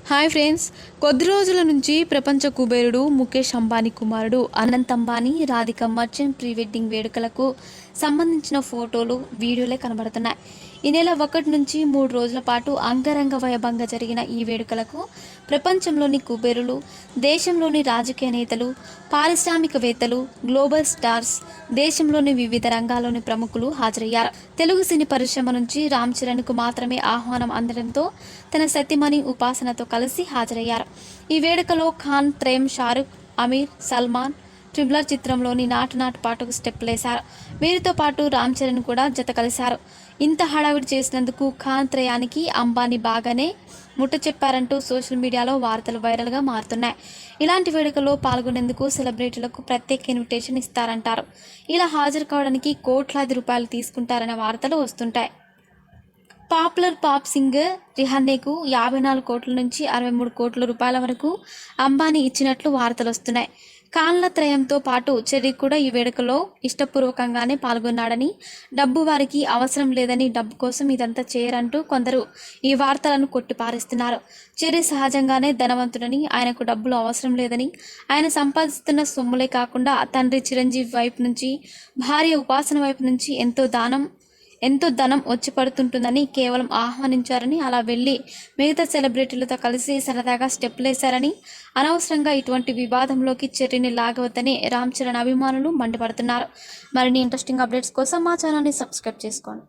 Hi friends, కొద్ది రోజుల నుంచి ప్రపంచ కుబేరుడు ముఖేష్ అంబానీ కుమారుడు Anant Ambani Radhika merchant pre wedding వేడుకలకు సంబంధించిన ఫోటోలు వీడియోలే కనబడుతున్నాయి. ఈ నెల 1 నుంచి 3 రోజుల పాటు అంగరంగ వైభవంగా జరిగిన ఈ వేడుకలకు ప్రపంచంలోని కుబేరులు, దేశంలోని రాజకీయ నేతలు, పారిశ్రామికవేత్తలు, గ్లోబల్ స్టార్స్, దేశంలోని వివిధ రంగాల్లోని ప్రముఖులు హాజరయ్యారు. తెలుగు సినీ పరిశ్రమ నుంచి రామ్ చరణ్కు మాత్రమే ఆహ్వానం అందడంతో తన సతీమణి ఉపాసనతో కలిసి హాజరయ్యారు. ఈ వేడుకలో ఖాన్ త్రయం షారుఖ్, అమీర్, సల్మాన్ ట్రిబులర్ చిత్రంలోని నాటు నాటు పాటకు స్టెప్పులేశారు. వీరితో పాటు రామ్ చరణ్ కూడా జత కలిశారు. ఇంత హడావిడి చేసినందుకు ఖాన్ త్రయానికి అంబానీ బాగానే ముట్ట చెప్పారంటూ సోషల్ మీడియాలో వార్తలు వైరల్గా మారుతున్నాయి. ఇలాంటి వేడుకల్లో పాల్గొనేందుకు సెలబ్రిటీలకు ప్రత్యేక ఇన్విటేషన్ ఇస్తారంటారు. ఇలా హాజరు కావడానికి కోట్లాది రూపాయలు తీసుకుంటారనే వార్తలు వస్తుంటాయి. పాపులర్ పాప్ సింగర్ రిహానేకు 54 కోట్ల నుంచి 63 కోట్ల రూపాయల వరకు అంబానీ ఇచ్చినట్లు వార్తలు వస్తున్నాయి. ఖాన్ల త్రయంతో పాటు చెర్రీ కూడా ఈ వేడుకలో ఇష్టపూర్వకంగానే పాల్గొన్నాడని, డబ్బు వారికి అవసరం లేదని, డబ్బు కోసం ఇదంతా చేయరంటూ కొందరు ఈ వార్తలను కొట్టిపారేస్తున్నారు. చెర్రీ సహజంగానే ధనవంతుడని, ఆయనకు డబ్బులు అవసరం లేదని, ఆయన సంపాదిస్తున్న సొమ్ములే కాకుండా తండ్రి చిరంజీవి వైపు నుంచి, భార్య ఉపాసన వైపు నుంచి ఎంతో ధనం వచ్చి పడుతుంటుందని కేవలం ఆహ్వానించారని, అలా వెళ్ళి మిగతా సెలబ్రిటీలతో కలిసి సరదాగా స్టెప్పులేశారని, అనవసరంగా ఇటువంటి వివాదంలోకి చెర్రీని లాగవద్దని రామ్ చరణ్ అభిమానులు మండిపడుతున్నారు. మరిన్ని ఇంట్రెస్టింగ్ అప్డేట్స్ కోసం మా ఛానల్ని సబ్స్క్రైబ్ చేసుకోండి.